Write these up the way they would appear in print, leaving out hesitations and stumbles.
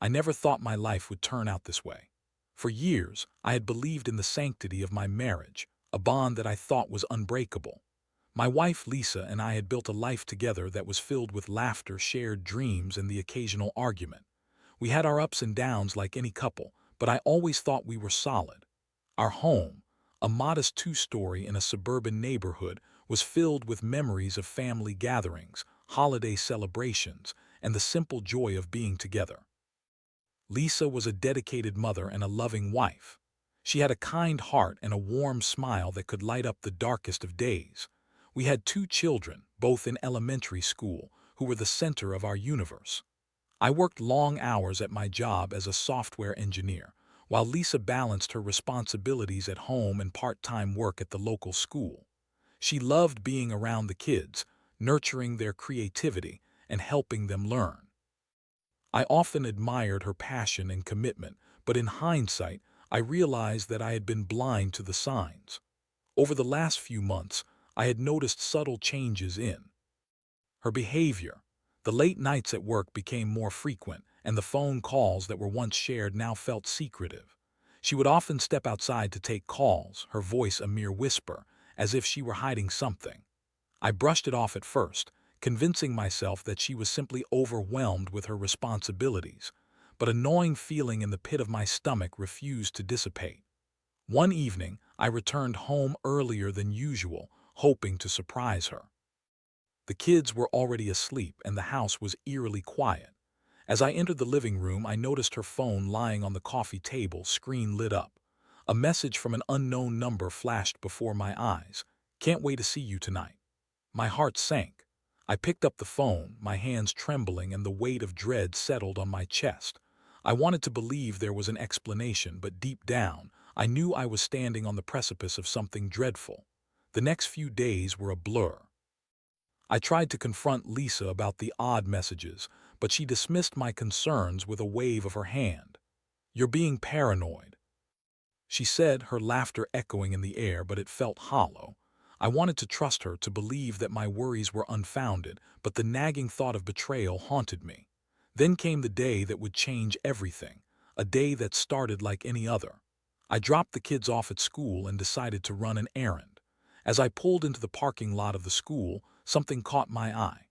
I never thought my life would turn out this way. For years, I had believed in the sanctity of my marriage, a bond that I thought was unbreakable. My wife Lisa and I had built a life together that was filled with laughter, shared dreams, and the occasional argument. We had our ups and downs like any couple, but I always thought we were solid. Our home, a modest two-story in a suburban neighborhood, was filled with memories of family gatherings, holiday celebrations, and the simple joy of being together. Lisa was a dedicated mother and a loving wife. She had a kind heart and a warm smile that could light up the darkest of days. We had two children, both in elementary school, who were the center of our universe. I worked long hours at my job as a software engineer, while Lisa balanced her responsibilities at home and part-time work at the local school. She loved being around the kids, nurturing their creativity, and helping them learn. I often admired her passion and commitment, but in hindsight, I realized that I had been blind to the signs. Over the last few months, I had noticed subtle changes in her behavior. The late nights at work became more frequent, and the phone calls that were once shared now felt secretive. She would often step outside to take calls, her voice a mere whisper, as if she were hiding something. I brushed it off at first, convincing myself that she was simply overwhelmed with her responsibilities, but a gnawing feeling in the pit of my stomach refused to dissipate. One evening, I returned home earlier than usual, hoping to surprise her. The kids were already asleep and the house was eerily quiet. As I entered the living room, I noticed her phone lying on the coffee table, screen lit up. A message from an unknown number flashed before my eyes. "Can't wait to see you tonight." My heart sank. I picked up the phone, my hands trembling and the weight of dread settled on my chest. I wanted to believe there was an explanation, but deep down, I knew I was standing on the precipice of something dreadful. The next few days were a blur. I tried to confront Lisa about the odd messages, but she dismissed my concerns with a wave of her hand. "You're being paranoid," she said, her laughter echoing in the air, but it felt hollow. I wanted to trust her, to believe that my worries were unfounded, but the nagging thought of betrayal haunted me. Then came the day that would change everything, a day that started like any other. I dropped the kids off at school and decided to run an errand. As I pulled into the parking lot of the school, something caught my eye.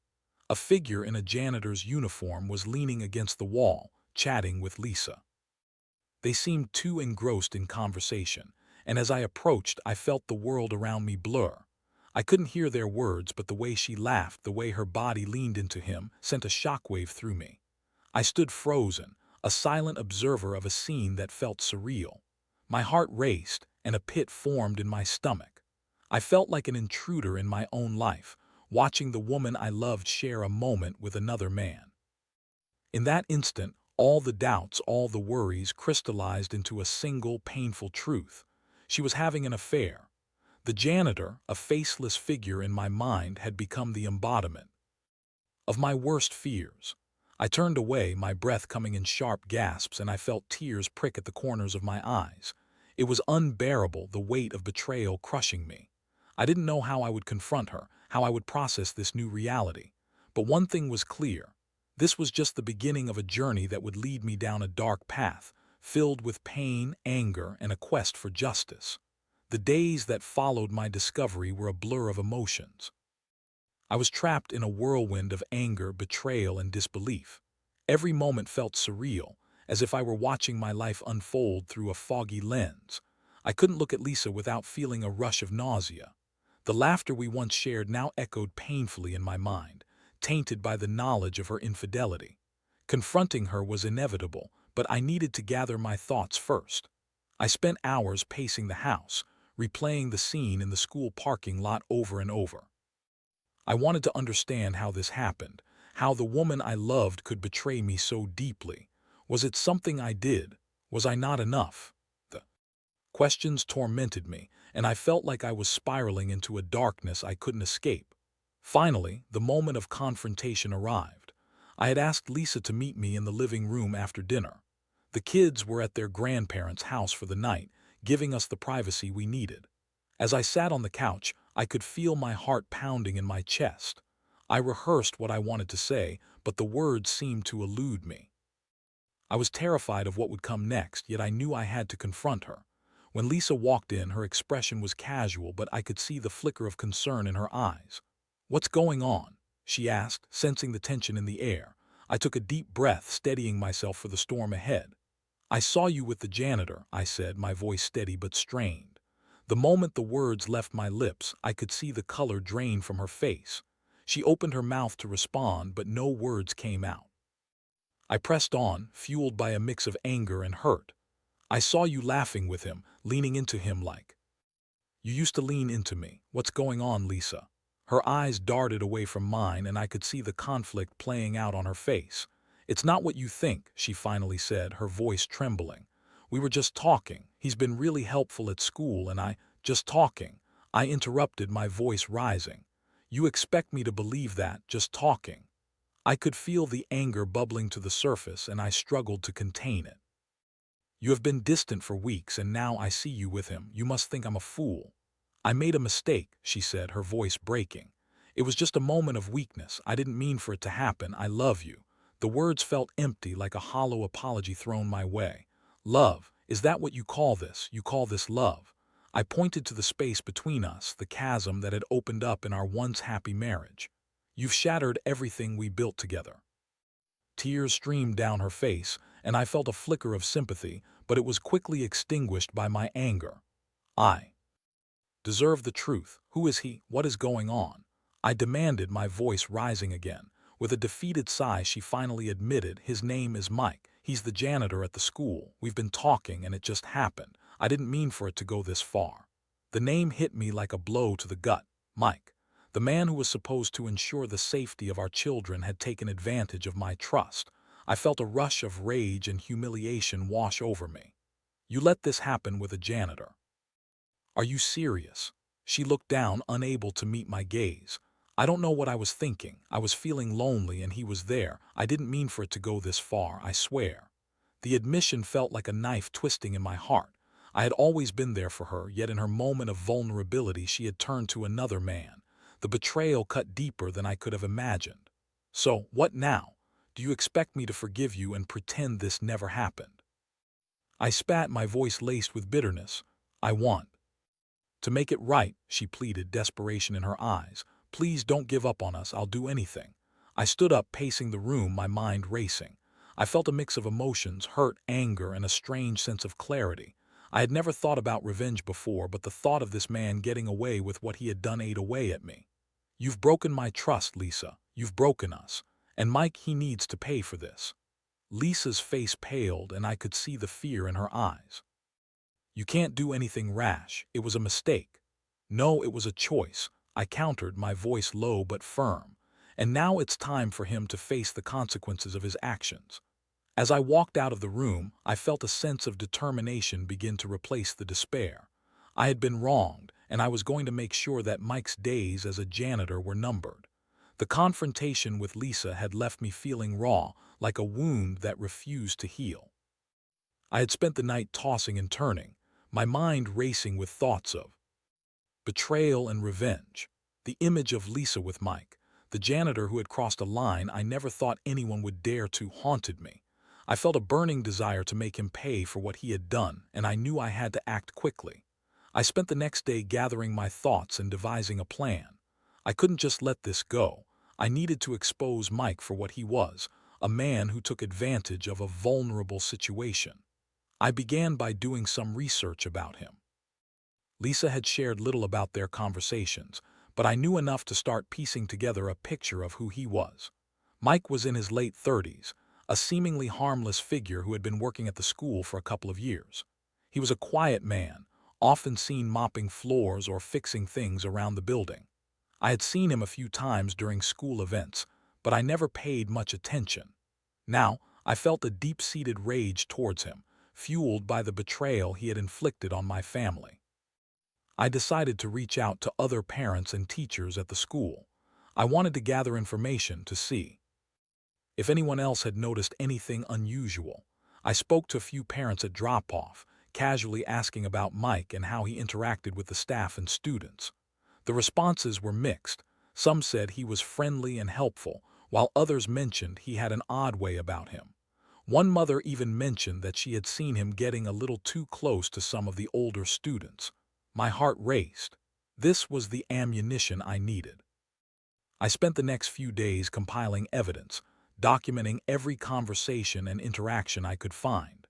A figure in a janitor's uniform was leaning against the wall, chatting with Lisa. They seemed too engrossed in conversation, and as I approached, I felt the world around me blur. I couldn't hear their words, but the way she laughed, the way her body leaned into him, sent a shockwave through me. I stood frozen, a silent observer of a scene that felt surreal. My heart raced, and a pit formed in my stomach. I felt like an intruder in my own life, watching the woman I loved share a moment with another man. In that instant, all the doubts, all the worries crystallized into a single painful truth. She was having an affair. The janitor, a faceless figure in my mind, had become the embodiment of my worst fears. I turned away, my breath coming in sharp gasps, and I felt tears prick at the corners of my eyes. It was unbearable, the weight of betrayal crushing me. I didn't know how I would confront her, how I would process this new reality. But one thing was clear. This was just the beginning of a journey that would lead me down a dark path, filled with pain, anger, and a quest for justice. The days that followed my discovery were a blur of emotions. I was trapped in a whirlwind of anger, betrayal, and disbelief. Every moment felt surreal, as if I were watching my life unfold through a foggy lens. I couldn't look at Lisa without feeling a rush of nausea. The laughter we once shared now echoed painfully in my mind, tainted by the knowledge of her infidelity. Confronting her was inevitable, but I needed to gather my thoughts first. I spent hours pacing the house, replaying the scene in the school parking lot over and over. I wanted to understand how this happened, how the woman I loved could betray me so deeply. Was it something I did? Was I not enough? The questions tormented me, and I felt like I was spiraling into a darkness I couldn't escape. Finally, the moment of confrontation arrived. I had asked Lisa to meet me in the living room after dinner. The kids were at their grandparents' house for the night, giving us the privacy we needed. As I sat on the couch, I could feel my heart pounding in my chest. I rehearsed what I wanted to say, but the words seemed to elude me. I was terrified of what would come next, yet I knew I had to confront her. When Lisa walked in, her expression was casual, but I could see the flicker of concern in her eyes. "What's going on?" she asked, sensing the tension in the air. I took a deep breath, steadying myself for the storm ahead. "I saw you with the janitor," I said, my voice steady but strained. The moment the words left my lips, I could see the color drain from her face. She opened her mouth to respond, but no words came out. I pressed on, fueled by a mix of anger and hurt. "I saw you laughing with him, leaning into him like. You used to lean into me. What's going on, Lisa?" Her eyes darted away from mine, and I could see the conflict playing out on her face. "It's not what you think," she finally said, her voice trembling. "We were just talking. He's been really helpful at school, and just talking." I interrupted, my voice rising. "You expect me to believe that, just talking?" I could feel the anger bubbling to the surface, and I struggled to contain it. "You have been distant for weeks, and now I see you with him. You must think I'm a fool." "I made a mistake," she said, her voice breaking. "It was just a moment of weakness. I didn't mean for it to happen. I love you." The words felt empty, like a hollow apology thrown my way. "Love? Is that what you call this? You call this love?" I pointed to the space between us, the chasm that had opened up in our once happy marriage. "You've shattered everything we built together." Tears streamed down her face, and I felt a flicker of sympathy, but it was quickly extinguished by my anger. "I deserve the truth. Who is he? What is going on?" I demanded, my voice rising again. With a defeated sigh, she finally admitted, "His name is Mike. He's the janitor at the school. We've been talking, and it just happened. I didn't mean for it to go this far." The name hit me like a blow to the gut. Mike. The man who was supposed to ensure the safety of our children had taken advantage of my trust. I felt a rush of rage and humiliation wash over me. "You let this happen with a janitor? Are you serious?" She looked down, unable to meet my gaze. "I don't know what I was thinking. I was feeling lonely, and he was there. I didn't mean for it to go this far, I swear." The admission felt like a knife twisting in my heart. I had always been there for her, yet in her moment of vulnerability she had turned to another man. The betrayal cut deeper than I could have imagined. "So, what now? Do you expect me to forgive you and pretend this never happened?" I spat, my voice laced with bitterness. "I want to make it right," she pleaded, desperation in her eyes. "Please don't give up on us. I'll do anything." I stood up, pacing the room, my mind racing. I felt a mix of emotions, hurt, anger, and a strange sense of clarity. I had never thought about revenge before, but the thought of this man getting away with what he had done ate away at me. "You've broken my trust, Lisa. You've broken us. And Mike, he needs to pay for this." Lisa's face paled, and I could see the fear in her eyes. "You can't do anything rash. It was a mistake." "No, it was a choice," I countered, my voice low but firm. "And now it's time for him to face the consequences of his actions." As I walked out of the room, I felt a sense of determination begin to replace the despair. I had been wronged, and I was going to make sure that Mike's days as a janitor were numbered. The confrontation with Lisa had left me feeling raw, like a wound that refused to heal. I had spent the night tossing and turning, my mind racing with thoughts of betrayal and revenge. The image of Lisa with Mike, the janitor who had crossed a line I never thought anyone would dare to, haunted me. I felt a burning desire to make him pay for what he had done, and I knew I had to act quickly. I spent the next day gathering my thoughts and devising a plan. I couldn't just let this go. I needed to expose Mike for what he was, a man who took advantage of a vulnerable situation. I began by doing some research about him. Lisa had shared little about their conversations, but I knew enough to start piecing together a picture of who he was. Mike was in his late 30s, a seemingly harmless figure who had been working at the school for a couple of years. He was a quiet man, often seen mopping floors or fixing things around the building. I had seen him a few times during school events, but I never paid much attention. Now, I felt a deep-seated rage towards him, fueled by the betrayal he had inflicted on my family. I decided to reach out to other parents and teachers at the school. I wanted to gather information to see if anyone else had noticed anything unusual. I spoke to a few parents at drop-off, casually asking about Mike and how he interacted with the staff and students. The responses were mixed. Some said he was friendly and helpful, while others mentioned he had an odd way about him. One mother even mentioned that she had seen him getting a little too close to some of the older students. My heart raced. This was the ammunition I needed. I spent the next few days compiling evidence, documenting every conversation and interaction I could find.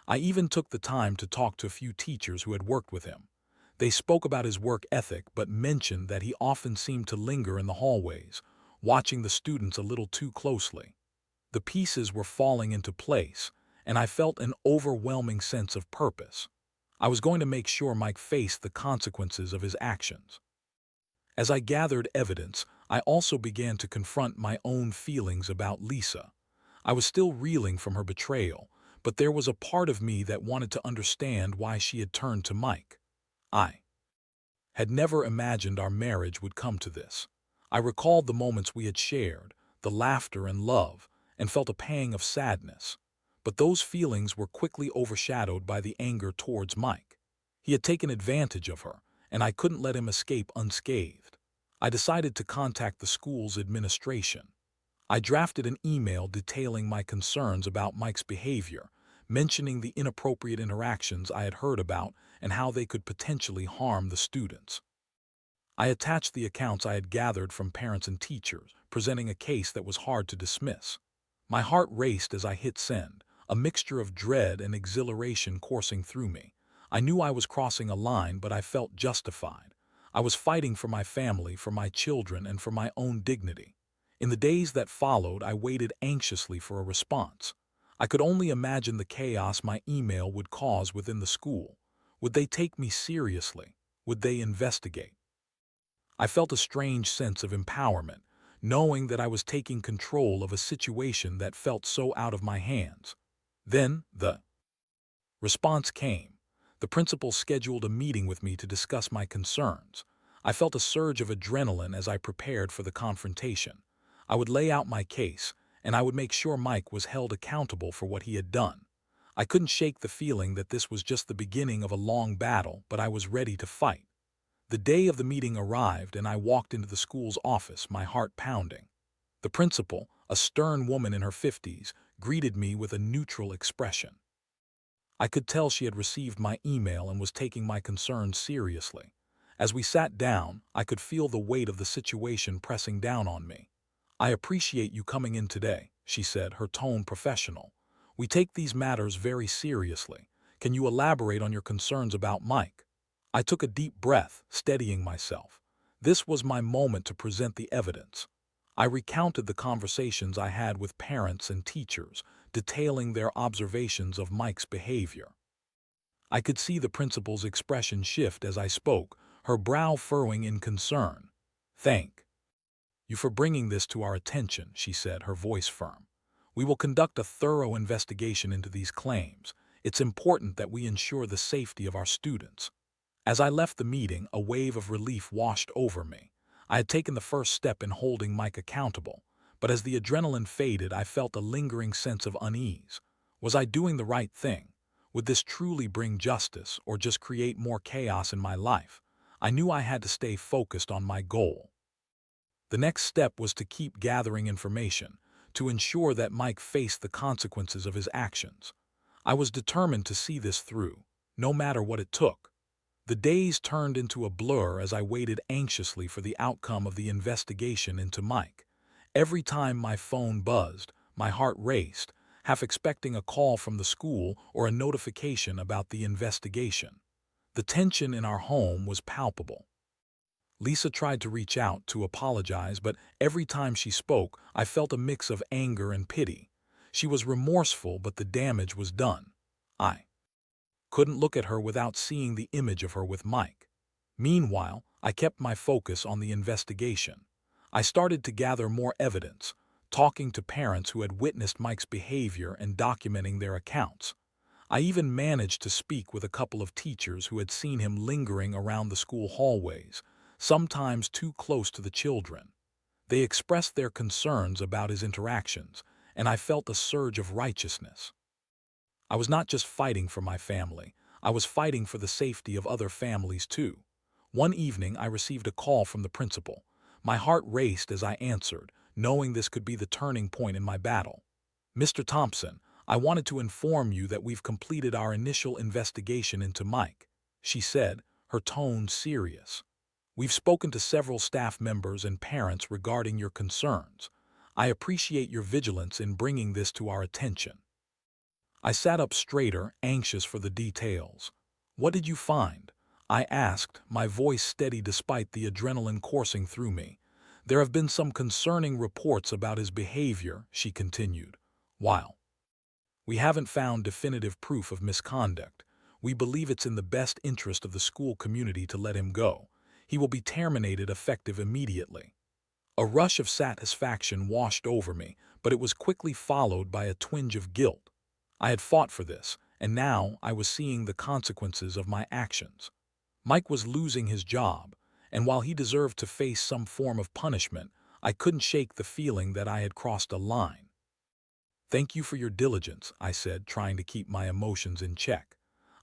I even took the time to talk to a few teachers who had worked with him. They spoke about his work ethic but mentioned that he often seemed to linger in the hallways, watching the students a little too closely. The pieces were falling into place, and I felt an overwhelming sense of purpose. I was going to make sure Mike faced the consequences of his actions. As I gathered evidence, I also began to confront my own feelings about Lisa. I was still reeling from her betrayal, but there was a part of me that wanted to understand why she had turned to Mike. I had never imagined our marriage would come to this. I recalled the moments we had shared, the laughter and love, and felt a pang of sadness. But those feelings were quickly overshadowed by the anger towards Mike. He had taken advantage of her, and I couldn't let him escape unscathed. I decided to contact the school's administration. I drafted an email detailing my concerns about Mike's behavior, mentioning the inappropriate interactions I had heard about and how they could potentially harm the students. I attached the accounts I had gathered from parents and teachers, presenting a case that was hard to dismiss. My heart raced as I hit send, a mixture of dread and exhilaration coursing through me. I knew I was crossing a line, but I felt justified. I was fighting for my family, for my children, and for my own dignity. In the days that followed, I waited anxiously for a response. I could only imagine the chaos my email would cause within the school. Would they take me seriously? Would they investigate? I felt a strange sense of empowerment, knowing that I was taking control of a situation that felt so out of my hands. Then, the response came. The principal scheduled a meeting with me to discuss my concerns. I felt a surge of adrenaline as I prepared for the confrontation. I would lay out my case, and I would make sure Mike was held accountable for what he had done. I couldn't shake the feeling that this was just the beginning of a long battle, but I was ready to fight. The day of the meeting arrived, and I walked into the school's office, my heart pounding. The principal, a stern woman in her 50s, greeted me with a neutral expression. I could tell she had received my email and was taking my concerns seriously. As we sat down, I could feel the weight of the situation pressing down on me. "I appreciate you coming in today," she said, her tone professional. "We take these matters very seriously. Can you elaborate on your concerns about Mike?" I took a deep breath, steadying myself. This was my moment to present the evidence. I recounted the conversations I had with parents and teachers, detailing their observations of Mike's behavior. I could see the principal's expression shift as I spoke, her brow furrowing in concern. "Thank you for bringing this to our attention," she said, her voice firm. "We will conduct a thorough investigation into these claims. It's important that we ensure the safety of our students." As I left the meeting, a wave of relief washed over me. I had taken the first step in holding Mike accountable, but as the adrenaline faded, I felt a lingering sense of unease. Was I doing the right thing? Would this truly bring justice or just create more chaos in my life? I knew I had to stay focused on my goal. The next step was to keep gathering information, to ensure that Mike faced the consequences of his actions. I was determined to see this through, no matter what it took. The days turned into a blur as I waited anxiously for the outcome of the investigation into Mike. Every time my phone buzzed, my heart raced, half expecting a call from the school or a notification about the investigation. The tension in our home was palpable. Lisa tried to reach out to apologize, but every time she spoke, I felt a mix of anger and pity. She was remorseful, but the damage was done. I couldn't look at her without seeing the image of her with Mike. Meanwhile, I kept my focus on the investigation. I started to gather more evidence, talking to parents who had witnessed Mike's behavior and documenting their accounts. I even managed to speak with a couple of teachers who had seen him lingering around the school hallways, sometimes too close to the children. They expressed their concerns about his interactions, and I felt a surge of righteousness. I was not just fighting for my family, I was fighting for the safety of other families too. One evening, I received a call from the principal. My heart raced as I answered, knowing this could be the turning point in my battle. "Mr. Thompson, I wanted to inform you that we've completed our initial investigation into Mike," she said, her tone serious. "We've spoken to several staff members and parents regarding your concerns. I appreciate your vigilance in bringing this to our attention." I sat up straighter, anxious for the details. "What did you find?" I asked, my voice steady despite the adrenaline coursing through me. "There have been some concerning reports about his behavior," she continued. "While we haven't found definitive proof of misconduct, we believe it's in the best interest of the school community to let him go. He will be terminated effective immediately." A rush of satisfaction washed over me, but it was quickly followed by a twinge of guilt. I had fought for this, and now I was seeing the consequences of my actions. Mike was losing his job, and while he deserved to face some form of punishment, I couldn't shake the feeling that I had crossed a line. "Thank you for your diligence," I said, trying to keep my emotions in check.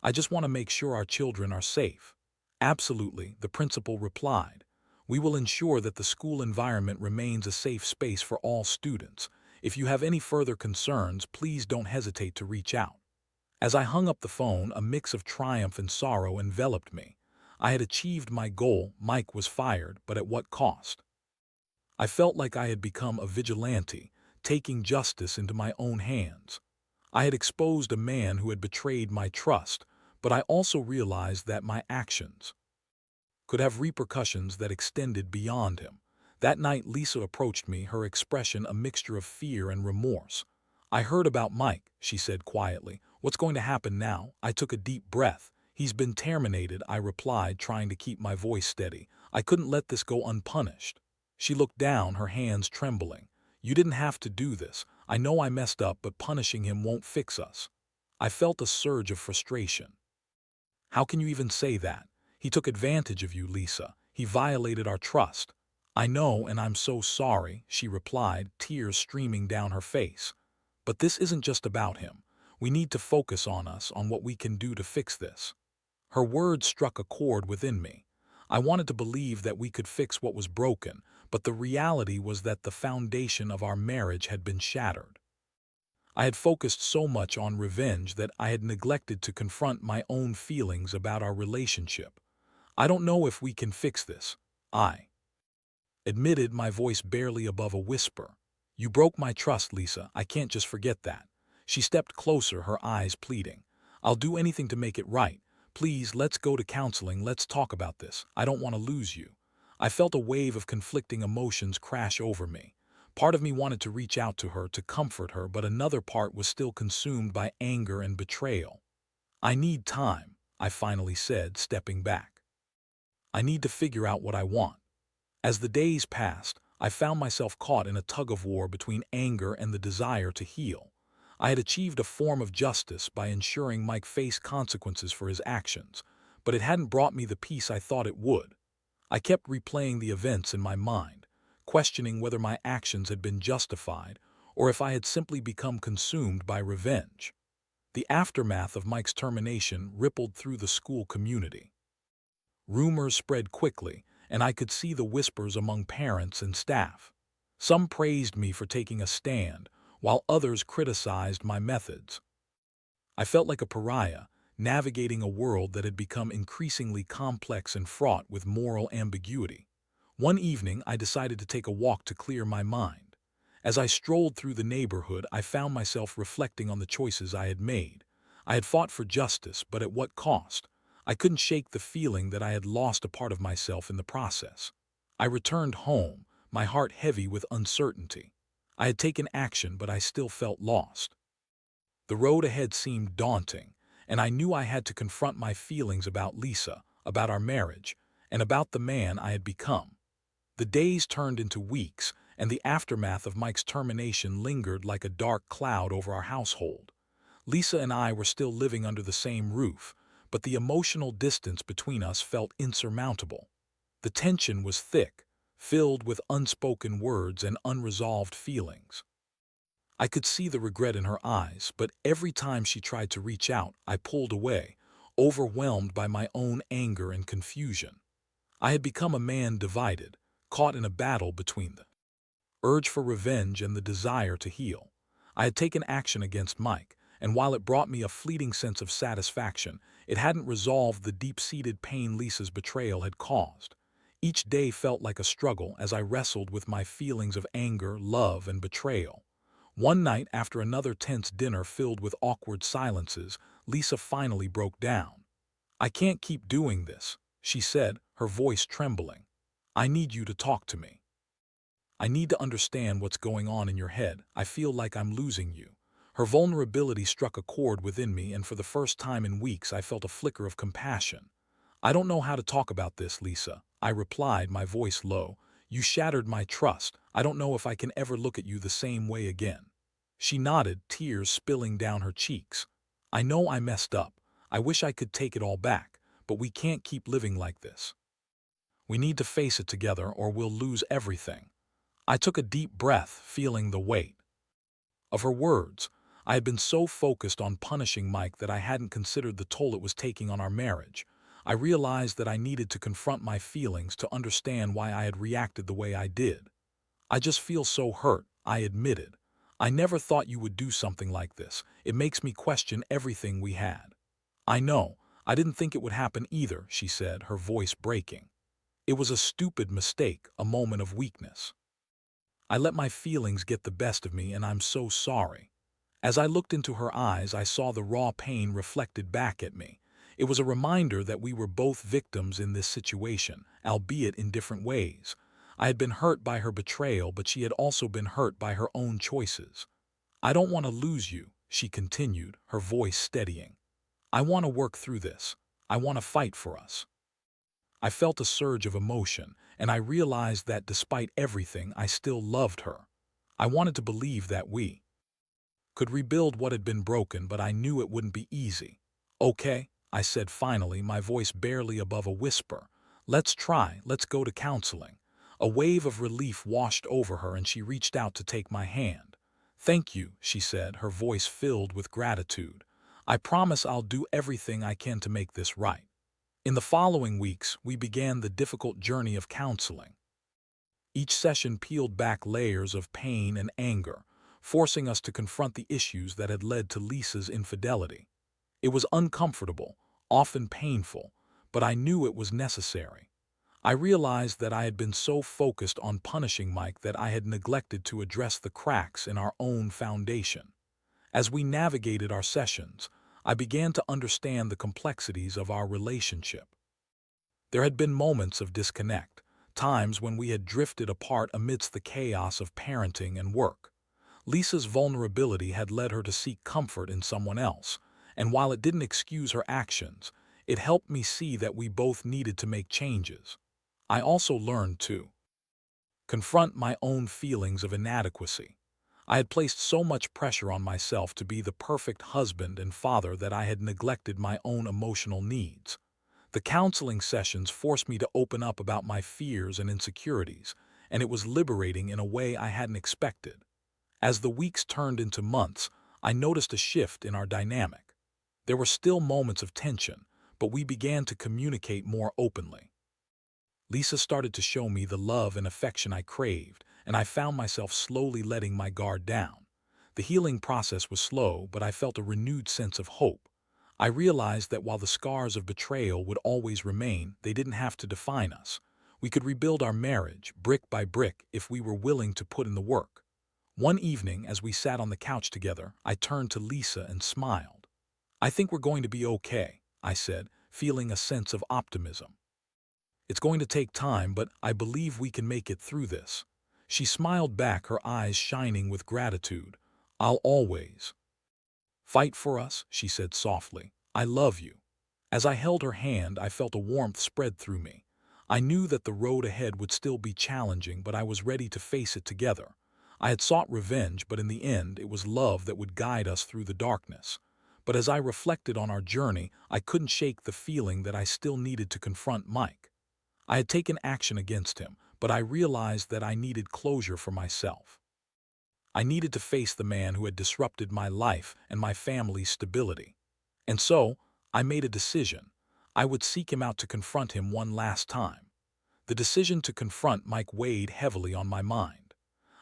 "I just want to make sure our children are safe." "Absolutely," the principal replied. "We will ensure that the school environment remains a safe space for all students. If you have any further concerns, please don't hesitate to reach out." As I hung up the phone, a mix of triumph and sorrow enveloped me. I had achieved my goal. Mike was fired, but at what cost? I felt like I had become a vigilante, taking justice into my own hands. I had exposed a man who had betrayed my trust, but I also realized that my actions could have repercussions that extended beyond him. That night, Lisa approached me, her expression a mixture of fear and remorse. "I heard about Mike," she said quietly. "What's going to happen now?" I took a deep breath. "He's been terminated," I replied, trying to keep my voice steady. "I couldn't let this go unpunished." She looked down, her hands trembling. "You didn't have to do this. I know I messed up, but punishing him won't fix us." I felt a surge of frustration. "How can you even say that? He took advantage of you, Lisa. He violated our trust." "I know, and I'm so sorry," she replied, tears streaming down her face. "But this isn't just about him. We need to focus on us, on what we can do to fix this." Her words struck a chord within me. I wanted to believe that we could fix what was broken, but the reality was that the foundation of our marriage had been shattered. I had focused so much on revenge that I had neglected to confront my own feelings about our relationship. "I don't know if we can fix this," I admitted, my voice barely above a whisper. "You broke my trust, Lisa. I can't just forget that." She stepped closer, her eyes pleading. "I'll do anything to make it right. Please, let's go to counseling. Let's talk about this. I don't want to lose you." I felt a wave of conflicting emotions crash over me. Part of me wanted to reach out to her, to comfort her, but another part was still consumed by anger and betrayal. "I need time," I finally said, stepping back. "I need to figure out what I want." As the days passed, I found myself caught in a tug-of-war between anger and the desire to heal. I had achieved a form of justice by ensuring Mike faced consequences for his actions, but it hadn't brought me the peace I thought it would. I kept replaying the events in my mind, questioning whether my actions had been justified or if I had simply become consumed by revenge. The aftermath of Mike's termination rippled through the school community. Rumors spread quickly, and I could see the whispers among parents and staff. Some praised me for taking a stand, while others criticized my methods. I felt like a pariah, navigating a world that had become increasingly complex and fraught with moral ambiguity. One evening, I decided to take a walk to clear my mind. As I strolled through the neighborhood, I found myself reflecting on the choices I had made. I had fought for justice, but at what cost? I couldn't shake the feeling that I had lost a part of myself in the process. I returned home, my heart heavy with uncertainty. I had taken action, but I still felt lost. The road ahead seemed daunting, and I knew I had to confront my feelings about Lisa, about our marriage, and about the man I had become. The days turned into weeks, and the aftermath of Mike's termination lingered like a dark cloud over our household. Lisa and I were still living under the same roof, but the emotional distance between us felt insurmountable. The tension was thick, filled with unspoken words and unresolved feelings. I could see the regret in her eyes, but every time she tried to reach out, I pulled away, overwhelmed by my own anger and confusion. I had become a man divided, caught in a battle between the urge for revenge and the desire to heal. I had taken action against Mike, and while it brought me a fleeting sense of satisfaction, it hadn't resolved the deep-seated pain Lisa's betrayal had caused. Each day felt like a struggle as I wrestled with my feelings of anger, love, and betrayal. One night, after another tense dinner filled with awkward silences, Lisa finally broke down. "I can't keep doing this," she said, her voice trembling. "I need you to talk to me. I need to understand what's going on in your head. I feel like I'm losing you." Her vulnerability struck a chord within me, and for the first time in weeks I felt a flicker of compassion. "I don't know how to talk about this, Lisa," I replied, my voice low. "You shattered my trust. I don't know if I can ever look at you the same way again." She nodded, tears spilling down her cheeks. "I know I messed up. I wish I could take it all back, but we can't keep living like this. We need to face it together or we'll lose everything." I took a deep breath, feeling the weight of her words. I had been so focused on punishing Mike that I hadn't considered the toll it was taking on our marriage. I realized that I needed to confront my feelings to understand why I had reacted the way I did. "I just feel so hurt," I admitted. "I never thought you would do something like this. It makes me question everything we had." "I know. I didn't think it would happen either," she said, her voice breaking. "It was a stupid mistake, a moment of weakness. I let my feelings get the best of me, and I'm so sorry." As I looked into her eyes, I saw the raw pain reflected back at me. It was a reminder that we were both victims in this situation, albeit in different ways. I had been hurt by her betrayal, but she had also been hurt by her own choices. "I don't want to lose you," she continued, her voice steadying. "I want to work through this. I want to fight for us." I felt a surge of emotion, and I realized that despite everything, I still loved her. I wanted to believe that we could rebuild what had been broken, but I knew it wouldn't be easy. "Okay," I said finally, my voice barely above a whisper. "Let's try. Let's go to counseling." A wave of relief washed over her, and she reached out to take my hand. "Thank you," she said, her voice filled with gratitude. "I promise I'll do everything I can to make this right." In the following weeks, we began the difficult journey of counseling. Each session peeled back layers of pain and anger, forcing us to confront the issues that had led to Lisa's infidelity. It was uncomfortable, often painful, but I knew it was necessary. I realized that I had been so focused on punishing Mike that I had neglected to address the cracks in our own foundation. As we navigated our sessions, I began to understand the complexities of our relationship. There had been moments of disconnect, times when we had drifted apart amidst the chaos of parenting and work. Lisa's vulnerability had led her to seek comfort in someone else, and while it didn't excuse her actions, it helped me see that we both needed to make changes. I also learned to confront my own feelings of inadequacy. I had placed so much pressure on myself to be the perfect husband and father that I had neglected my own emotional needs. The counseling sessions forced me to open up about my fears and insecurities, and it was liberating in a way I hadn't expected. As the weeks turned into months, I noticed a shift in our dynamic. There were still moments of tension, but we began to communicate more openly. Lisa started to show me the love and affection I craved, and I found myself slowly letting my guard down. The healing process was slow, but I felt a renewed sense of hope. I realized that while the scars of betrayal would always remain, they didn't have to define us. We could rebuild our marriage, brick by brick, if we were willing to put in the work. One evening, as we sat on the couch together, I turned to Lisa and smiled. "I think we're going to be okay," I said, feeling a sense of optimism. "It's going to take time, but I believe we can make it through this." She smiled back, her eyes shining with gratitude. "I'll always fight for us," she said softly. "I love you." As I held her hand, I felt a warmth spread through me. I knew that the road ahead would still be challenging, but I was ready to face it together. I had sought revenge, but in the end, it was love that would guide us through the darkness. But as I reflected on our journey, I couldn't shake the feeling that I still needed to confront Mike. I had taken action against him, but I realized that I needed closure for myself. I needed to face the man who had disrupted my life and my family's stability. And so, I made a decision. I would seek him out to confront him one last time. The decision to confront Mike weighed heavily on my mind.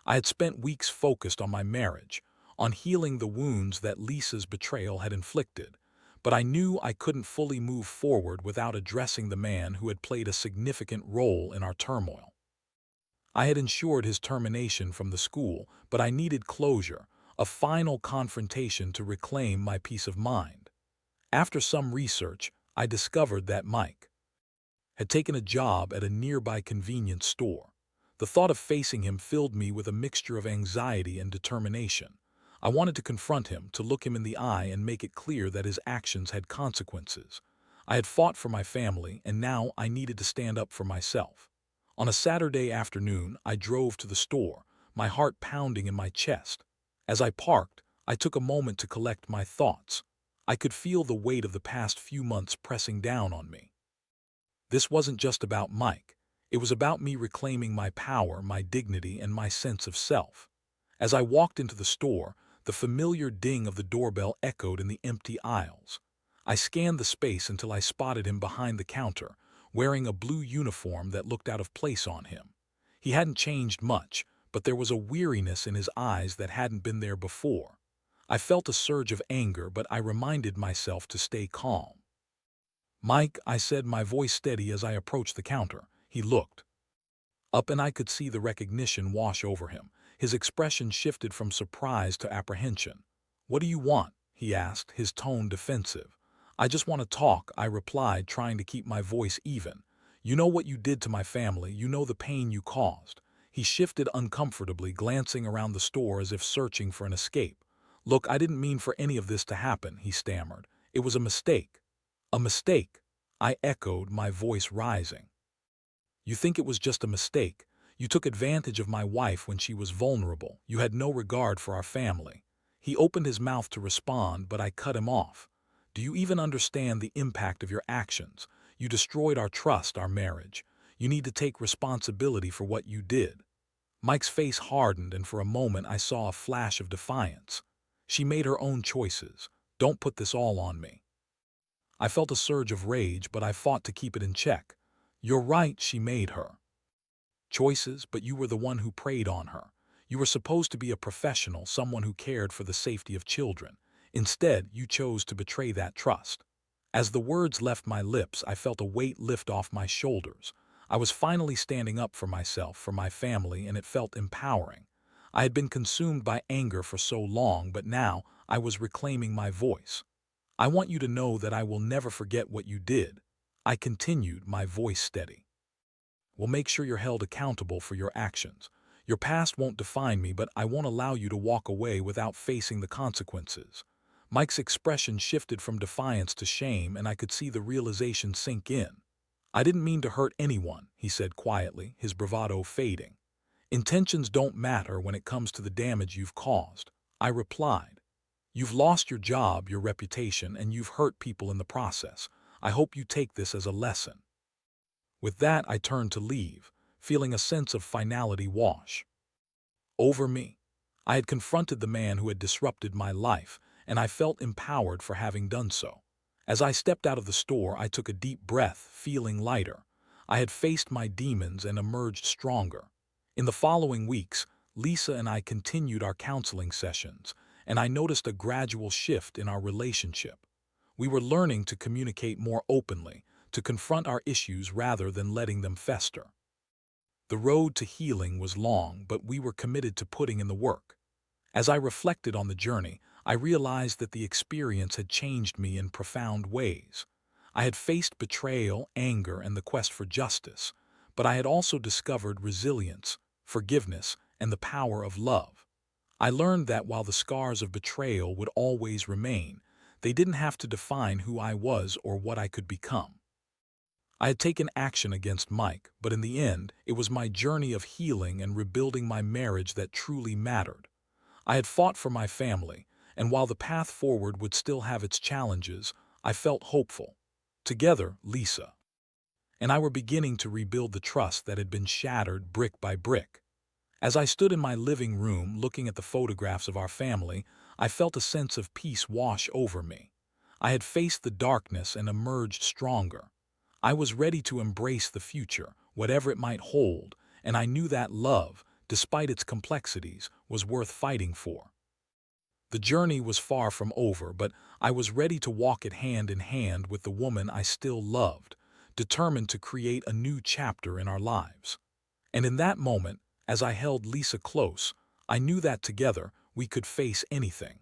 I had spent weeks focused on my marriage, on healing the wounds that Lisa's betrayal had inflicted, but I knew I couldn't fully move forward without addressing the man who had played a significant role in our turmoil. I had ensured his termination from the school, but I needed closure, a final confrontation to reclaim my peace of mind. After some research, I discovered that Mike had taken a job at a nearby convenience store. The thought of facing him filled me with a mixture of anxiety and determination. I wanted to confront him, to look him in the eye and make it clear that his actions had consequences. I had fought for my family, and now I needed to stand up for myself. On a Saturday afternoon, I drove to the store, my heart pounding in my chest. As I parked, I took a moment to collect my thoughts. I could feel the weight of the past few months pressing down on me. This wasn't just about Mike. It was about me reclaiming my power, my dignity, and my sense of self. As I walked into the store, the familiar ding of the doorbell echoed in the empty aisles. I scanned the space until I spotted him behind the counter, wearing a blue uniform that looked out of place on him. He hadn't changed much, but there was a weariness in his eyes that hadn't been there before. I felt a surge of anger, but I reminded myself to stay calm. "Mike," I said, my voice steady as I approached the counter. He looked up and I could see the recognition wash over him. His expression shifted from surprise to apprehension. "What do you want?" he asked, his tone defensive. "I just want to talk," I replied, trying to keep my voice even. "You know what you did to my family. You know the pain you caused." He shifted uncomfortably, glancing around the store as if searching for an escape. "Look, I didn't mean for any of this to happen," he stammered. "It was a mistake." "A mistake?" I echoed, my voice rising. "You think it was just a mistake? You took advantage of my wife when she was vulnerable. You had no regard for our family." He opened his mouth to respond, but I cut him off. "Do you even understand the impact of your actions? You destroyed our trust, our marriage. You need to take responsibility for what you did." Mike's face hardened, and for a moment I saw a flash of defiance. "She made her own choices. Don't put this all on me." I felt a surge of rage, but I fought to keep it in check. "You're right, she made her choices, but you were the one who preyed on her. You were supposed to be a professional, someone who cared for the safety of children. Instead, you chose to betray that trust." As the words left my lips, I felt a weight lift off my shoulders. I was finally standing up for myself, for my family, and it felt empowering. I had been consumed by anger for so long, but now I was reclaiming my voice. "I want you to know that I will never forget what you did," I continued, my voice steady. "We'll make sure you're held accountable for your actions. Your past won't define me, but I won't allow you to walk away without facing the consequences." Mike's expression shifted from defiance to shame, and I could see the realization sink in. "I didn't mean to hurt anyone," he said quietly, his bravado fading. "Intentions don't matter when it comes to the damage you've caused," I replied. "You've lost your job, your reputation, and you've hurt people in the process. I hope you take this as a lesson." With that, I turned to leave, feeling a sense of finality wash over me. I had confronted the man who had disrupted my life, and I felt empowered for having done so. As I stepped out of the store, I took a deep breath, feeling lighter. I had faced my demons and emerged stronger. In the following weeks, Lisa and I continued our counseling sessions, and I noticed a gradual shift in our relationship. We were learning to communicate more openly, to confront our issues rather than letting them fester. The road to healing was long, but we were committed to putting in the work. As I reflected on the journey, I realized that the experience had changed me in profound ways. I had faced betrayal, anger, and the quest for justice, but I had also discovered resilience, forgiveness, and the power of love. I learned that while the scars of betrayal would always remain, they didn't have to define who I was or what I could become. I had taken action against Mike, but in the end, it was my journey of healing and rebuilding my marriage that truly mattered. I had fought for my family, and while the path forward would still have its challenges, I felt hopeful. Together, Lisa and I were beginning to rebuild the trust that had been shattered brick by brick. As I stood in my living room looking at the photographs of our family, I felt a sense of peace wash over me. I had faced the darkness and emerged stronger. I was ready to embrace the future, whatever it might hold, and I knew that love, despite its complexities, was worth fighting for. The journey was far from over, but I was ready to walk it hand in hand with the woman I still loved, determined to create a new chapter in our lives. And in that moment, as I held Lisa close, I knew that together we could face anything.